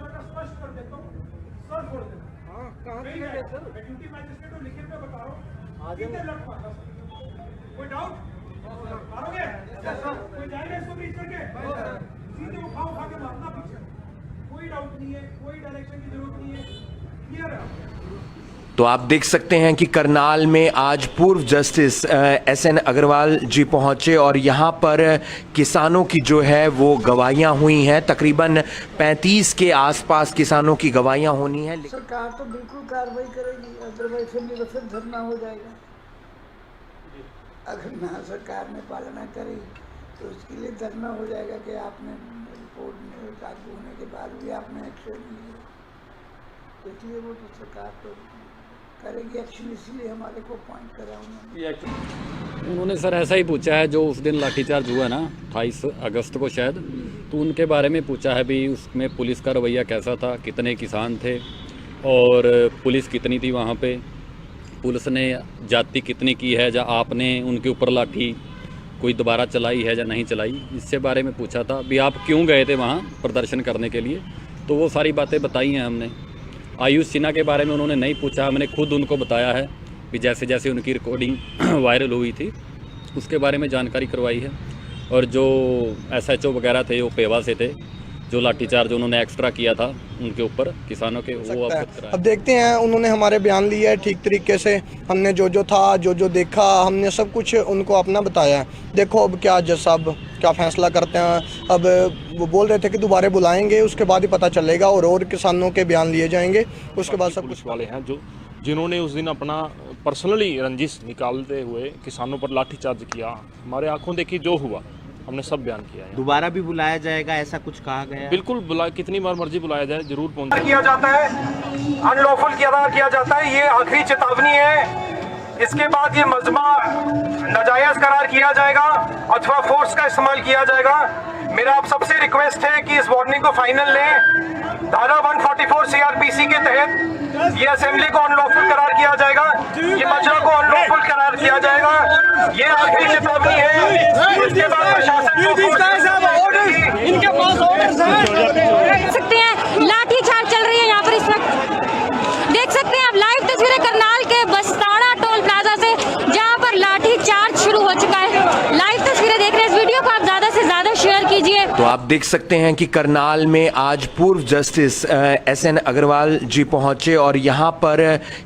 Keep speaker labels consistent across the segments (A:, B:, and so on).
A: मैं स्पष्ट कर देता हूँ, सर छोड़ देना। हाँ, कहाँ से है सर? मैं ड्यूटी मैजिस्ट्रेट और लिखित में बता रहा हूँ। कितने लट मारना सर? कोई डाउट? मारोगे? कोई जाएगा इसको बीच करके? सीधे उठा के मारना पीछे। कोई डाउट नहीं है, कोई डायरेक्शन की जरूरत नहीं है, क्लियर है।
B: तो आप देख सकते हैं कि करनाल में आज पूर्व जस्टिस SN अग्रवाल जी पहुंचे और यहां पर किसानों की जो है वो गवाहियां हुई हैं। तकरीबन 35 के आसपास किसानों की गवाहियां होनी हैं।
C: सरकार तो बिल्कुल कार्रवाई करेगी, अदरवाइज फिर धरना हो जाएगा। अगर ना सरकार ने पालना करी तो उसके लिए धरना हो जाएगा कि आपने रिपोर्ट में लागू होने के बाद भी आपने एक्शन नहीं लिया। इसलिए वो तो सरकार तो करेगी एक्शन, इसलिए हमारे को पॉइंट करा
D: उन्होंने सर ऐसा ही पूछा है जो उस दिन लाठीचार्ज हुआ ना 28 अगस्त को शायद, तो उनके बारे में पूछा है भी उसमें पुलिस का रवैया कैसा था, कितने किसान थे और पुलिस कितनी थी वहाँ पे, पुलिस ने जाति कितनी की है, या आपने उनके ऊपर लाठी कोई दोबारा चलाई है या नहीं चलाई, इससे बारे में पूछा था। भी आप क्यों गए थे वहाँ प्रदर्शन करने के लिए, तो वो सारी बातें बताई हैं हमने। आयुष सिन्हा के बारे में उन्होंने नहीं पूछा, हमने खुद उनको बताया है कि जैसे जैसे उनकी रिकॉर्डिंग वायरल हुई थी उसके बारे में जानकारी करवाई है। और जो SHO वगैरह थे वो पेवा से थे, जो लाठीचार्ज उन्होंने एक्स्ट्रा किया था उनके ऊपर किसानों के, वो अवगत कराया।
E: अब देखते हैं, उन्होंने हमारे बयान लिए है ठीक तरीके से, हमने जो जो था जो देखा हमने सब कुछ उनको अपना बताया है। देखो अब क्या जज साहब क्या फैसला करते हैं। अब वो बोल रहे थे कि दोबारा बुलाएंगे, उसके बाद ही पता चलेगा और किसानों के बयान लिए जाएंगे, उसके बाद सब कुछ।
F: वाले हैं जो जिन्होंने उस दिन अपना पर्सनली रंजिश निकालते हुए किसानों पर लाठीचार्ज किया, हमारे आंखों देखी जो हुआ हमने सब बयान किया है।
G: दोबारा भी बुलाया जाएगा ऐसा कुछ कहा गया है?
F: बिल्कुल कितनी बार मर्जी बुलाया जाए जरूर पहुंचे।
A: किया जाता है, अनलॉफुल किया जाता है, ये आखिरी चेतावनी है। इसके बाद ये मजमा नाजायज करार किया जाएगा अथवा फोर्स का इस्तेमाल किया जाएगा। मेरा आप सबसे रिक्वेस्ट है कि इस वार्निंग को फाइनल लें। धारा 144 CRPC के तहत ये असेंबली को अनलॉफुल करार किया जाएगा, ये मजमा को अनलॉफुल करार किया जाएगा। ये आखिरी चेतावनी है। इसके बाद प्रशासन
H: इनके पास देख सकते हैं लाठीचार्ज चल रही है यहाँ पर इस वक्त। देख सकते हैं आप लाइव तस्वीरें करनाल के बस्ताड़ा टोल प्लाजा से, जहाँ पर लाठीचार्ज शुरू हो चुका है। लाइव तस्वीरें देख रहे हैं, इस वीडियो को आप ज्यादा से ज्यादा शेयर कीजिए।
B: तो आप देख सकते हैं कि करनाल में आज पूर्व जस्टिस SN अग्रवाल जी पहुंचे और यहां पर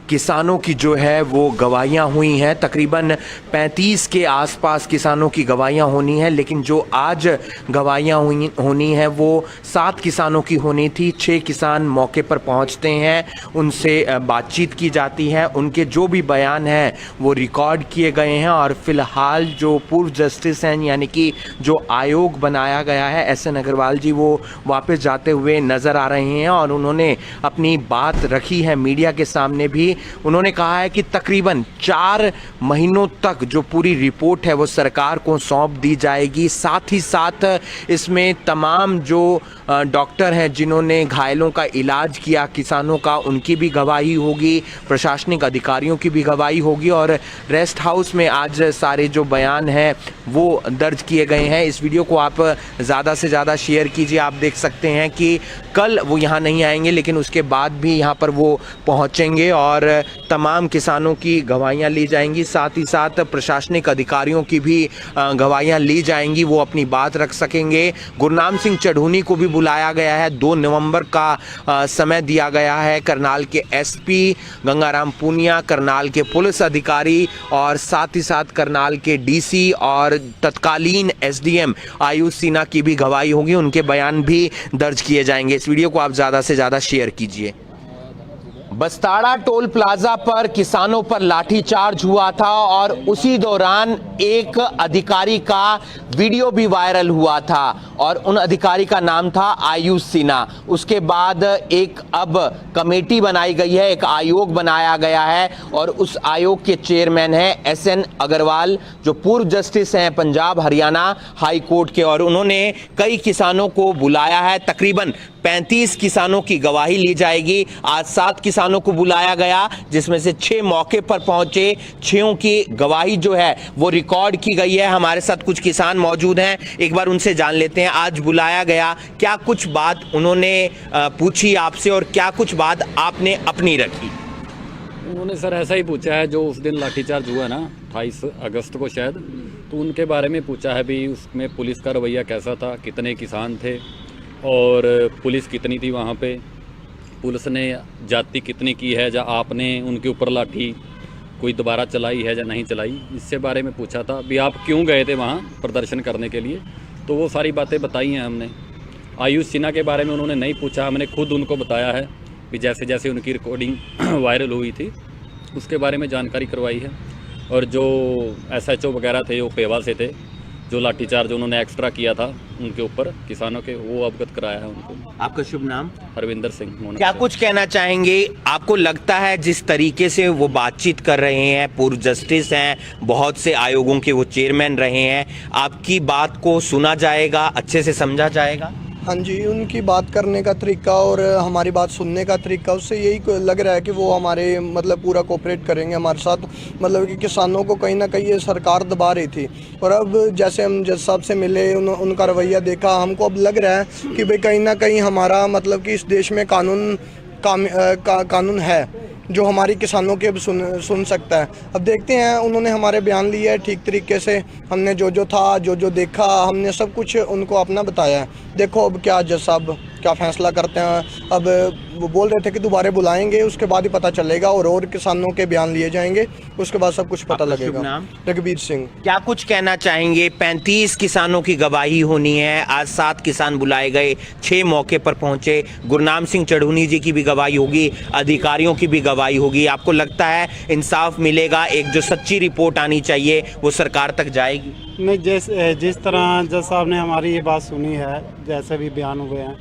B: किसानों की जो है वो गवाहियां हुई हैं। तकरीबन 35 के आसपास किसानों की गवाहियां होनी हैं, लेकिन जो आज गवाहियां होनी है वो 7 किसानों की होनी थी। 6 किसान मौके पर पहुंचते हैं, उनसे बातचीत की जाती है, उनके जो भी बयान हैं वो रिकॉर्ड किए गए हैं और फिलहाल जो पूर्व जस्टिस हैं यानी कि जो आयोग बनाया गया है SN अग्रवाल जी, वो वापस जाते हुए नज़र आ रहे हैं और उन्होंने अपनी बात रखी है मीडिया के सामने भी। उन्होंने कहा है कि तकरीबन 4 महीनों तक जो पूरी रिपोर्ट है वो सरकार को सौंप दी जाएगी। साथ ही साथ इसमें तमाम जो डॉक्टर हैं जिन्होंने घायलों का इलाज किया किसानों का, उनकी भी गवाही होगी, प्रशासनिक अधिकारियों की भी गवाही होगी और रेस्ट हाउस में आज सारे जो बयान हैं वो दर्ज किए गए हैं। इस वीडियो को आप ज़्यादा से ज़्यादा शेयर कीजिए। आप देख सकते हैं कि कल वो यहाँ नहीं आएंगे लेकिन उसके बाद भी यहाँ पर वो पहुँचेंगे और तमाम किसानों की गवाहियाँ ली जाएंगी। साथ ही साथ प्रशासनिक अधिकारियों की भी गवाहियाँ ली जाएंगी, वो अपनी बात रख सकेंगे। गुरनाम सिंह चढ़ूनी को भी बुलाया गया है, 2 नवंबर का समय दिया गया है। करनाल के SP गंगाराम पूनिया, करनाल के पुलिस अधिकारी और साथ ही साथ करनाल के DC और तत्कालीन SDM आयुष सिन्हा की भी गवाही होगी, उनके बयान भी दर्ज किए जाएंगे। इस वीडियो को आप ज़्यादा से ज़्यादा शेयर कीजिए। बस्ताड़ा टोल प्लाजा पर किसानों पर लाठीचार्ज हुआ था और उसी दौरान एक अधिकारी का वीडियो भी वायरल हुआ था और उन अधिकारी का नाम था आयुष सिन्हा। उसके बाद एक अब कमेटी बनाई गई है, एक आयोग बनाया गया है और उस आयोग के चेयरमैन हैं SN अग्रवाल जो पूर्व जस्टिस हैं पंजाब हरियाणा हाई कोर्ट के, और उन्होंने कई किसानों को बुलाया है। तकरीबन 35 किसानों की गवाही ली जाएगी। आज 7 किसानों को बुलाया गया जिसमें से 6 मौके पर पहुंचे। 6 की गवाही जो है वो रिकॉर्ड की गई है। हमारे साथ कुछ किसान मौजूद हैं, एक बार उनसे जान लेते हैं आज बुलाया गया, क्या कुछ बात उन्होंने पूछी आपसे और क्या कुछ बात आपने अपनी रखी?
D: उन्होंने सर ऐसा ही पूछा है जो उस दिन लाठीचार्ज हुआ ना 28 अगस्त को शायद, तो उनके बारे में पूछा है भी उसमें पुलिस का रवैया कैसा था, कितने किसान थे और पुलिस कितनी थी वहाँ पे, पुलिस ने जाति कितनी की है, या आपने उनके ऊपर लाठी कोई दोबारा चलाई है या नहीं चलाई, इससे बारे में पूछा था। भी आप क्यों गए थे वहाँ प्रदर्शन करने के लिए, तो वो सारी बातें बताई हैं हमने। आयुष सिन्हा के बारे में उन्होंने नहीं पूछा, हमने खुद उनको बताया है भी जैसे जैसे उनकी रिकॉर्डिंग वायरल हुई थी उसके बारे में जानकारी करवाई है। और जो SHO वगैरह थे वो पेवा से थे, जो लाठीचार्ज उन्होंने एक्स्ट्रा किया था उनके ऊपर किसानों के, वो अवगत कराया है उनको।
B: आपका शुभ नाम?
D: हरविंदर सिंह।
B: क्या कुछ कहना चाहेंगे? आपको लगता है जिस तरीके से वो बातचीत कर रहे हैं, पूर्व जस्टिस हैं, बहुत से आयोगों के वो चेयरमैन रहे हैं, आपकी बात को सुना जाएगा, अच्छे से समझा जाएगा?
E: हाँ जी, उनकी बात करने का तरीका और हमारी बात सुनने का तरीका, उससे यही लग रहा है कि वो हमारे मतलब पूरा कोऑपरेट करेंगे हमारे साथ। मतलब कि किसानों को कहीं ना कहीं ये सरकार दबा रही थी, और अब जैसे हम जज साहब से मिले, उनका रवैया देखा, हमको अब लग रहा है कि भाई कहीं ना कहीं हमारा मतलब कि इस देश में कानून है जो हमारी किसानों के अब सुन सकता है। अब देखते हैं, उन्होंने हमारे बयान लिए है ठीक तरीके से, हमने जो था जो देखा, हमने सब कुछ उनको अपना बताया है। देखो अब क्या जज साहब क्या फैसला करते हैं। अब वो बोल रहे थे कि दोबारा बुलाएंगे, उसके बाद ही पता चलेगा, और किसानों के बयान लिए जाएंगे, उसके बाद सब कुछ पता लगेगा। रघुबीर सिंह।
B: क्या कुछ कहना चाहेंगे? 35 किसानों की गवाही होनी है, आज 7 किसान बुलाए गए, 6 मौके पर पहुंचे, गुरनाम सिंह चढ़ूनी जी की भी गवाही होगी, अधिकारियों की भी गवाही होगी। आपको लगता है इंसाफ मिलेगा? एक जो सच्ची रिपोर्ट आनी चाहिए वो सरकार तक जाएगी?
I: नहीं, जिस तरह जज साहब ने हमारी ये बात सुनी है, जैसे भी बयान हुए हैं,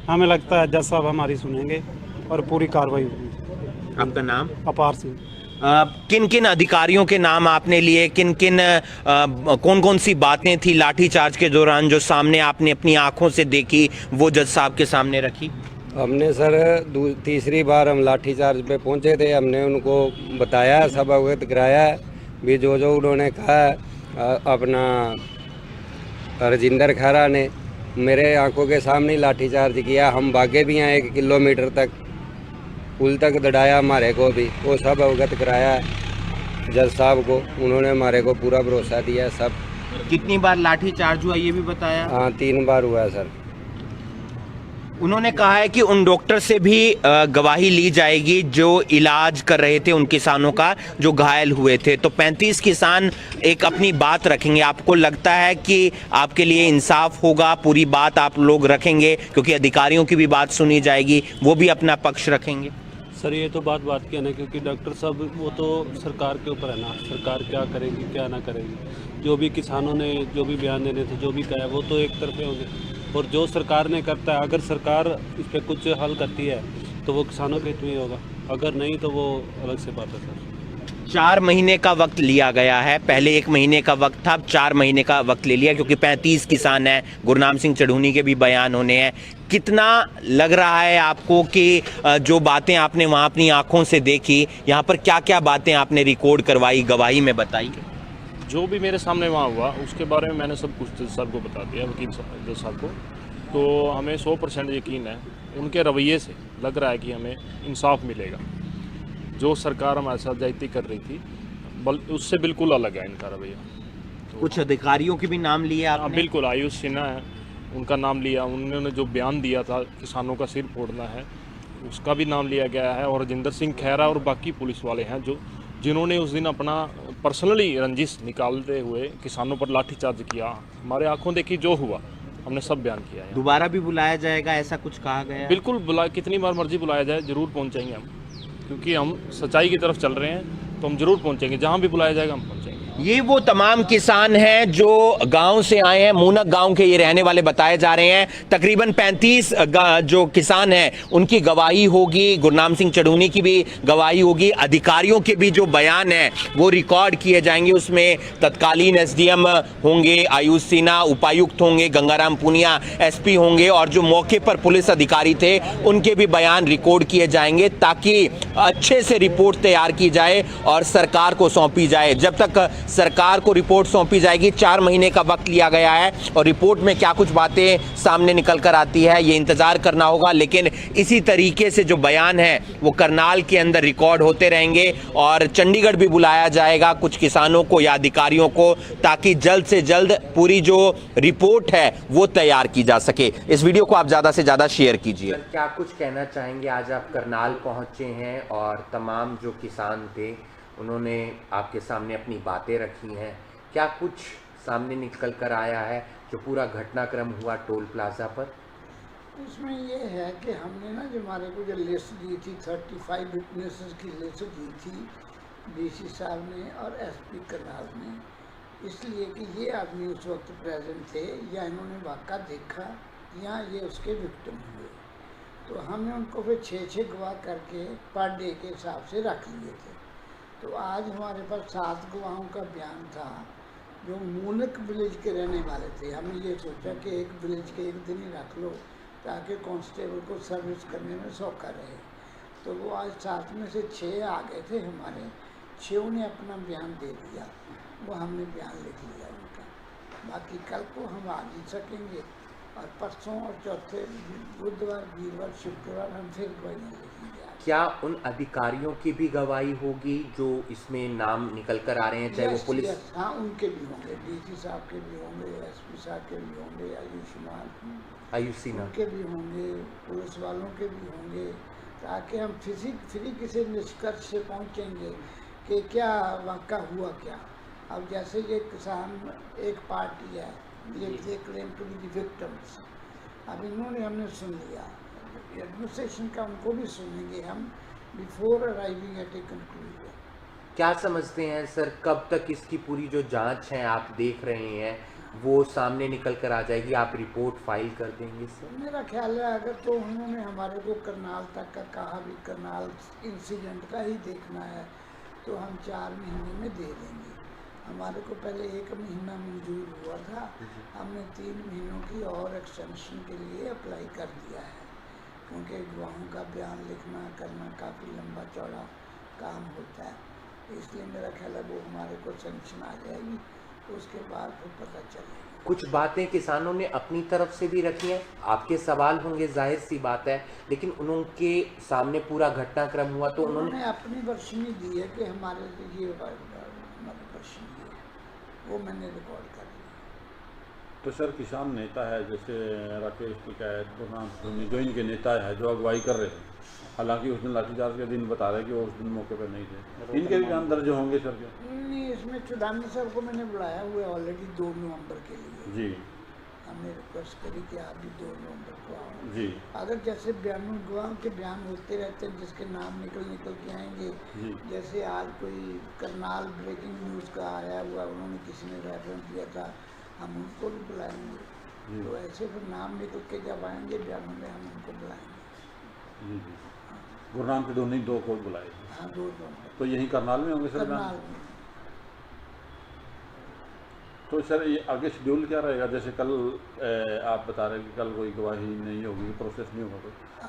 I: हमें लगता है जज साहब हमारी सुनेंगे और पूरी कार्रवाई होगी।
B: आपका नाम?
I: अपार सिंह।
B: किन किन अधिकारियों के नाम आपने लिए, कौन कौन सी बातें थी लाठीचार्ज के दौरान जो सामने आपने अपनी आंखों से देखी, वो जज साहब के सामने रखी?
J: हमने सर तीसरी बार हम लाठीचार्ज पे पहुंचे थे, हमने उनको बताया, सब अवगत कराया भी, जो उन्होंने कहा अपना राजिंदर खैरा ने मेरे आंखों के सामने लाठीचार्ज किया। हम भागे भी हैं 1 किलोमीटर तक, पुल तक दौड़ाया हमारे को भी, वो सब अवगत कराया जज साहब को, उन्होंने हमारे को पूरा भरोसा दिया। सब
B: कितनी बार लाठीचार्ज हुआ ये भी बताया?
J: हाँ, 3 बार हुआ है सर।
B: उन्होंने कहा है कि उन डॉक्टर से भी गवाही ली जाएगी जो इलाज कर रहे थे उन किसानों का जो घायल हुए थे। तो 35 किसान एक अपनी बात रखेंगे। आपको लगता है कि आपके लिए इंसाफ होगा, पूरी बात आप लोग रखेंगे, क्योंकि अधिकारियों की भी बात सुनी जाएगी, वो भी अपना पक्ष रखेंगे?
K: सर ये तो बात की है ना, क्योंकि डॉक्टर साहब वो तो सरकार के ऊपर है ना, सरकार क्या करेगी क्या ना करेगी। जो भी किसानों ने जो भी बयान देने थे, जो भी कहा, वो तो एक तरफे होंगे, और जो सरकार ने करता है, अगर सरकार इस पर कुछ हल करती है तो वो किसानों के हित में होगा, अगर नहीं तो वो अलग से बात है सर।
B: 4 महीने का वक्त लिया गया है, पहले 1 महीने का वक्त था, अब 4 महीने का वक्त ले लिया, क्योंकि 35 किसान हैं, गुरनाम सिंह चढ़ूनी के भी बयान होने हैं। कितना लग रहा है आपको कि जो बातें आपने वहाँ अपनी आंखों से देखी, यहाँ पर क्या क्या बातें आपने रिकॉर्ड करवाई, गवाही में बताई?
F: जो भी मेरे सामने वहाँ हुआ उसके बारे में मैंने सब कुछ जज साहब को बता दिया, वकील जज साहब को। तो हमें 100% यकीन है, उनके रवैये से लग रहा है कि हमें इंसाफ मिलेगा। जो सरकार हमारे साथ ज्यादती कर रही थी उससे बिल्कुल अलग है इनका रवैया। तो
B: कुछ अधिकारियों के भी नाम लिए आपने?
F: बिल्कुल, आयुष सिन्हा है, उनका नाम लिया, उन्होंने जो बयान दिया था किसानों का सिर फोड़ना है, उसका भी नाम लिया गया है। और राजिंदर सिंह खैरा और बाकी पुलिस वाले हैं जिन्होंने उस दिन अपना पर्सनली रंजिश निकालते हुए किसानों पर लाठीचार्ज किया। हमारे आंखों देखी जो हुआ, हमने सब बयान किया है।
G: दोबारा भी बुलाया जाएगा ऐसा कुछ कहा गया?
F: बिल्कुल, कितनी बार मर्जी बुलाया जाए जरूर पहुंचेंगे हम, क्योंकि हम सच्चाई की तरफ चल रहे हैं, तो हम जरूर पहुंचेंगे, जहां भी बुलाया जाएगा हम पहुंचेंगे।
B: ये वो तमाम किसान हैं जो गांव से आए हैं, मूनक गांव के ये रहने वाले बताए जा रहे हैं। तकरीबन 35 जो किसान हैं उनकी गवाही होगी, गुरनाम सिंह चढ़ूनी की भी गवाही होगी, अधिकारियों के भी जो बयान हैं वो रिकॉर्ड किए जाएंगे। उसमें तत्कालीन SDM होंगे, आयुष सिन्हा उपायुक्त होंगे, गंगाराम पुनिया SP होंगे, और जो मौके पर पुलिस अधिकारी थे उनके भी बयान रिकॉर्ड किए जाएंगे, ताकि अच्छे से रिपोर्ट तैयार की जाए और सरकार को सौंपी जाए। जब तक सरकार को रिपोर्ट सौंपी जाएगी। 4 महीने का वक्त लिया गया है और रिपोर्ट में क्या कुछ बातें सामने निकल कर आती है ये इंतजार करना होगा। लेकिन इसी तरीके से जो बयान है वो करनाल के अंदर रिकॉर्ड होते रहेंगे और चंडीगढ़ भी बुलाया जाएगा कुछ किसानों को या अधिकारियों को, ताकि जल्द से जल्द पूरी जो रिपोर्ट है वो तैयार की जा सके। इस वीडियो को आप ज्यादा से ज्यादा शेयर कीजिए। क्या कुछ कहना चाहेंगे? आज आप करनाल पहुंचे हैं और तमाम जो किसान थे उन्होंने आपके सामने अपनी बातें रखी हैं। क्या कुछ सामने निकल कर आया है जो पूरा घटनाक्रम हुआ टोल प्लाजा पर?
C: इसमें ये है कि हमने ना जो हमारे को जो लिस्ट दी थी 35 विटनेसेस की लिस्ट दी थी डीसी साहब ने और एसपी करनाल ने, इसलिए कि ये आदमी उस वक्त प्रेजेंट थे या इन्होंने वाक़ा देखा या ये उसके विक्टिम हुए। तो हमने उनको फिर 6 गवाह करके पर डे के हिसाब से रख लिए थे। तो आज हमारे पास 7 गवाहों का बयान था जो मूनक विलेज के रहने वाले थे। हमने ये सोचा कि एक विलेज के एक दिन ही रख लो ताकि कांस्टेबल को सर्विस करने में सौखा रहे। तो वो आज 7 में से 6 आ गए थे हमारे, 6 ने अपना बयान दे दिया, वो हमने बयान लिख लिया उनका। बाकी कल को हम आ नहीं सकेंगे और परसों और चौथे बुधवार, वीरवार, शुक्रवार हम फिर गवाही लिखेंगे।
B: क्या उन अधिकारियों की भी गवाही होगी जो इसमें नाम निकल कर आ रहे हैं, चाहे वो पुलिस?
C: हाँ, उनके भी होंगे, डीसी साहब के भी होंगे, एसपी साहब के भी होंगे, आयुषी के भी होंगे, पुलिस वालों के भी होंगे, ताकि हम फ्री किसी निष्कर्ष से पहुँचेंगे कि क्या वाक़ा हुआ क्या। अब जैसे ये किसान एक पार्टी है, ये क्लेम टू बी विक्टिम्स। अब इन्होंने हमने सुन लिया, एडमिनिस्ट्रेशन का उनको भी सुनेंगे हम before arriving at a conclusion.
B: क्या समझते हैं सर, कब तक इसकी पूरी जो जांच है आप देख रहे हैं वो सामने निकल कर आ जाएगी? आप रिपोर्ट फाइल कर देंगे सर?
C: मेरा ख्याल है अगर तो उन्होंने हमारे को करनाल तक का कहा भी करनाल इंसिडेंट का ही देखना है तो हम 4 महीने में दे देंगे। हमारे को पहले 1 महीना मंजूर हुआ था, हमने 3 महीनों की और एक्सटेंशन के लिए अप्लाई कर दिया है, क्योंकि गवाहों का बयान लिखना करना काफ़ी लंबा चौड़ा काम होता है। इसलिए मेरा ख्याल है वो हमारे को सेंक्शन आ जाएगी, उसके बाद फिर पता चलेगा।
B: कुछ बातें किसानों ने अपनी तरफ से भी रखी हैं, आपके सवाल होंगे, जाहिर सी बात है, लेकिन उनके सामने पूरा घटनाक्रम हुआ तो उन्होंने
C: अपनी वर्षनी दी है कि हमारे ये हमारी वर्षनी है, वो मैंने रिकॉर्ड कर दिया।
L: तो सर किसान नेता है जैसे राकेश टिकैत, गुरनाम जो इनके नेता है जो अगुवाई कर रहे हैं, हालांकि उस दिन लाठीचार्ज के दिन बता रहे हैं कि वो उस दिन मौके पर नहीं थे, इनके भी बयान दर्ज होंगे सर? क्या
C: नहीं, इसमें चुदानी साहब को मैंने बुलाया हुआ है ऑलरेडी 2 नवंबर के लिए
L: जी।
C: हमने रिक्वेस्ट करी कि आप भी 2 नवंबर को आओ
L: जी।
C: अगर जैसे बयान गवाहों के बयान होते रहते हैं जिसके नाम निकल के आएंगे, जैसे आज कोई करनाल ब्रेकिंग न्यूज़ का आया हुआ, उन्होंने किसी ने रेफरेंस दिया था, हम उनको भी बुलाएंगे। तो ऐसे फिर नाम निकल के जब आएंगे बयानों में हम उनको बुलाएंगे।
L: जी जी। गुरनाम के 2 को बुलाए?
C: हाँ, 2 नवंबर।
L: तो यहीं करनाल में होंगे सर?
C: करनाल में।
L: तो सर ये आगे शेड्यूल क्या रहेगा? जैसे कल आप बता रहे हैं कि कल कोई गवाही नहीं होगी, प्रोसेस नहीं होगा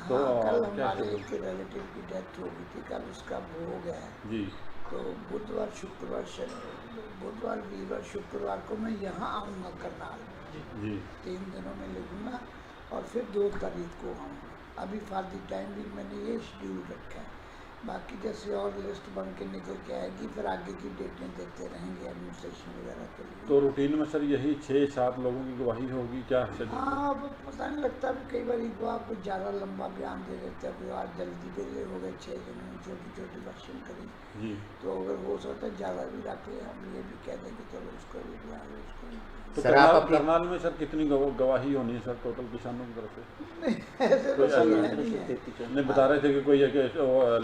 L: तो
C: कल हमारे एक रिलेटिव की डेथ हो गई थी, कल उसका भोग है
L: जी।
C: तो बुधवार, वीरवार, शुक्रवार को मैं यहाँ आऊँगा करनाल
L: जी।
C: 3 दिनों में लिखूँगा और फिर 2 तारीख को आऊँगा। अभी फालतू टाइम भी मैंने ये शेड्यूल रखा है, बाकी जैसे और लिस्ट बन के निकल के आएगी फिर आगे की डेटें देते रहेंगे एडमिनिस्ट्रेशन वगैरह के लिए।
L: तो रूटीन में सर यही 6-7 लोगों की गवाही होगी क्या?
C: हाँ, अब पता नहीं लगता, कई बार गवाह कुछ ज़्यादा लंबा बयान दे देते हैं, आज जल्दी बेले हो गए 6 दिन में छोटी वर्षन करी
L: जी। तो
C: अगर हो सकता है ज़्यादा भी रख ले, हम ये भी कह देंगे चलो उसको भी बुला लो, उसको भी।
L: तो करनाल में सर कितनी गवाही होनी है सर टोटल किसानों की तरफ से?
C: ऐसे तो
L: नहीं बता रहे थे कि कोई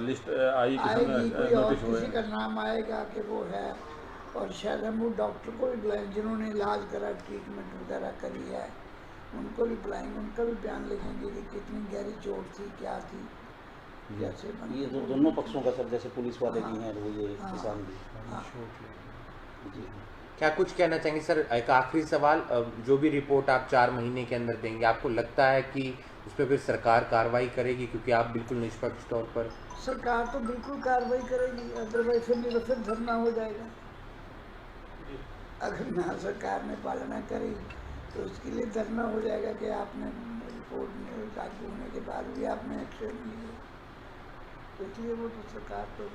L: लिस्ट आई नोटिस हुए,
C: किसी का नाम आएगा कि वो है, और शायद हम वो डॉक्टर को भी बुलाएंगे जिन्होंने इलाज करा, ट्रीटमेंट वगैरह करी है, उनको भी बुलाएंगे, उनका भी बयान लिखेंगे कि कितनी गहरी चोट थी, क्या थी। जैसे
G: ये दोनों पक्षों का सर, जैसे पुलिस वाले भी हैं वो ये किसान भी जी।
B: क्या कुछ कहना चाहेंगे सर? एक आखिरी सवाल, जो भी रिपोर्ट आप 4 महीने के अंदर देंगे, आपको लगता है कि उस पर फिर सरकार कार्रवाई करेगी? क्योंकि आप बिल्कुल निष्पक्ष तौर पर।
C: सरकार तो बिल्कुल कार्रवाई करेगी, अदरवाइज फिर धरना हो जाएगा। अगर ना सरकार ने पालना करी तो उसके लिए धरना हो जाएगा कि आपने रिपोर्ट लागू होने के बाद भी आपने एक्शन नहीं लिया। तो इसलिए वो तो सरकार तो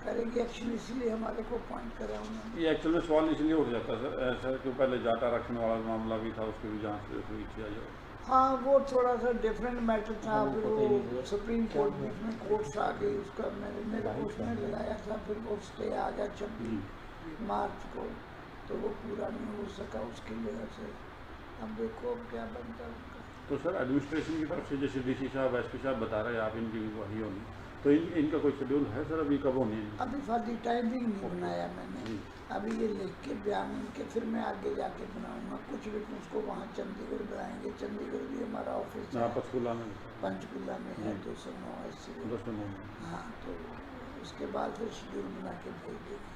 C: करेगी एक्शन, इसलिए हमारे को पॉइंट करा उन्होंने।
L: ये एक्चुअल में सवाल इसलिए उठ जाता है सर, ऐसा क्यों पहले जाट आरक्षण वाला मामला भी था, उसकी भी जांच हुई किया जाए।
C: हाँ, वो थोड़ा सा डिफरेंट मैटर था, फिर वो सुप्रीम कोर्ट में कोर्ट्स आ गई, उसका मेरे को उसने लगाया था, फिर वो स्टे आ गया 26 मार्च को, तो वो पूरा नहीं हो सका उसकी वजह से। अब देखो अब क्या बनता है उनका।
L: तो सर एडमिनिस्ट्रेशन की तरफ से जैसे डीसी साहब एसपी साहब बता रहे हैं आप इनकी वही होनी, तो इनका कोई शेड्यूल है सर अभी कब होनी है?
C: अभी फादी टाइमिंग नहीं बनाया मैंने, अभी ये लिख के बयान के फिर मैं आगे जाके बनाऊंगा। कुछ भी उसको वहाँ चंडीगढ़ बनाएंगे, चंडीगढ़ भी हमारा ऑफिस है, पंचकुला में है 209 हाँ, तो उसके बाद फिर शेड्यूल बना के भेज देंगे।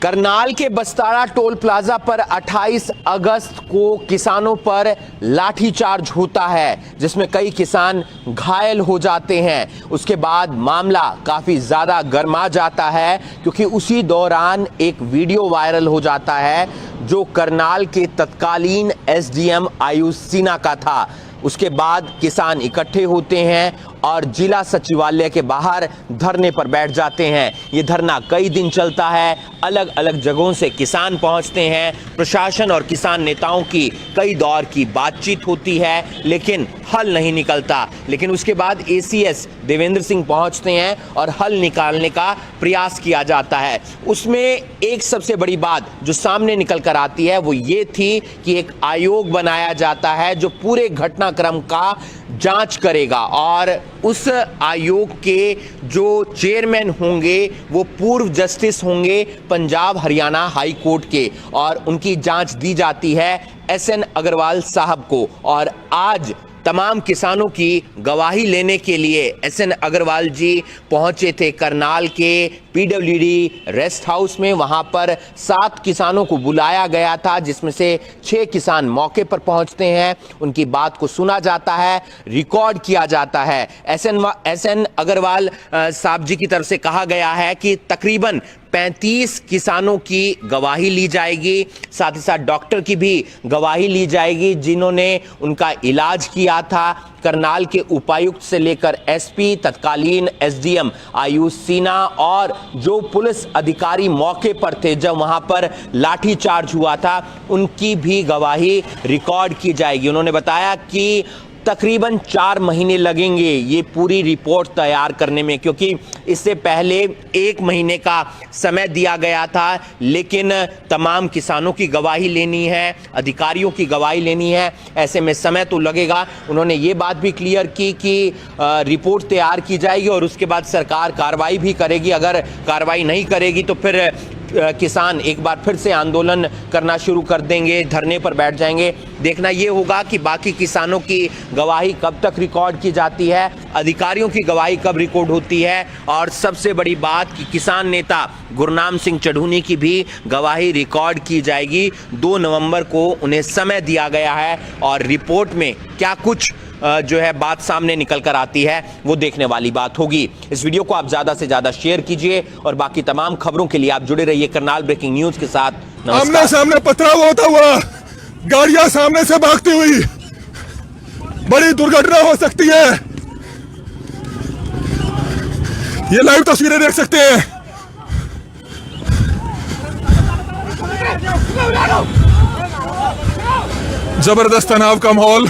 B: करनाल के बस्ताड़ा टोल प्लाजा पर 28 अगस्त को किसानों पर लाठीचार्ज होता है, जिसमें कई किसान घायल हो जाते हैं। उसके बाद मामला काफी ज्यादा गर्मा जाता है, क्योंकि उसी दौरान एक वीडियो वायरल हो जाता है जो करनाल के तत्कालीन एसडीएम आयुष सिन्हा का था। उसके बाद किसान इकट्ठे होते हैं और जिला सचिवालय के बाहर धरने पर बैठ जाते हैं। ये धरना कई दिन चलता है, अलग अलग जगहों से किसान पहुंचते हैं, प्रशासन और किसान नेताओं की कई दौर की बातचीत होती है, लेकिन हल नहीं निकलता। लेकिन उसके बाद एसीएस देवेंद्र सिंह पहुंचते हैं और हल निकालने का प्रयास किया जाता है। उसमें एक सबसे बड़ी बात जो सामने निकल कर आती है वो ये थी कि एक आयोग बनाया जाता है जो पूरे घटनाक्रम का जांच करेगा, और उस आयोग के जो चेयरमैन होंगे वो पूर्व जस्टिस होंगे पंजाब हरियाणा हाई कोर्ट के, और उनकी जांच दी जाती है एसएन अग्रवाल साहब को। और आज तमाम किसानों की गवाही लेने के लिए एसएन अग्रवाल जी पहुंचे थे करनाल के पीडब्ल्यूडी रेस्ट हाउस में। वहां पर 7 किसानों को बुलाया गया था, जिसमें से 6 किसान मौके पर पहुंचते हैं, उनकी बात को सुना जाता है, रिकॉर्ड किया जाता है। एसएन अग्रवाल साहब जी की तरफ से कहा गया है कि तकरीबन 35 किसानों की गवाही ली जाएगी, साथ ही साथ डॉक्टर की भी गवाही ली जाएगी जिन्होंने उनका इलाज किया था। करनाल के उपायुक्त से लेकर एसपी, तत्कालीन एसडीएम आयुष सिन्हा और जो पुलिस अधिकारी मौके पर थे जब वहां पर लाठीचार्ज हुआ था, उनकी भी गवाही रिकॉर्ड की जाएगी। उन्होंने बताया कि तकरीबन 4 महीने लगेंगे ये पूरी रिपोर्ट तैयार करने में, क्योंकि इससे पहले 1 महीने का समय दिया गया था, लेकिन तमाम किसानों की गवाही लेनी है, अधिकारियों की गवाही लेनी है, ऐसे में समय तो लगेगा। उन्होंने ये बात भी क्लियर की कि रिपोर्ट तैयार की जाएगी और उसके बाद सरकार कार्रवाई भी करेगी। अगर कार्रवाई नहीं करेगी तो फिर किसान एक बार फिर से आंदोलन करना शुरू कर देंगे, धरने पर बैठ जाएंगे। देखना ये होगा कि बाकी किसानों की गवाही कब तक रिकॉर्ड की जाती है, अधिकारियों की गवाही कब रिकॉर्ड होती है, और सबसे बड़ी बात कि किसान नेता गुरनाम सिंह चढ़ूनी की भी गवाही रिकॉर्ड की जाएगी। 2 नवंबर को उन्हें समय दिया गया है और रिपोर्ट में क्या कुछ जो है बात सामने निकल कर आती है वो देखने वाली बात होगी। इस वीडियो को आप ज्यादा से ज्यादा शेयर कीजिए और बाकी तमाम खबरों के लिए आप जुड़े रहिए करनाल ब्रेकिंग न्यूज के साथ।
M: आमने सामने पथराव होता हुआ, गाड़ियां सामने से भागती हुई, बड़ी दुर्घटना हो सकती है। ये लाइव तस्वीरें देख सकते हैं। जबरदस्त तनाव का माहौल।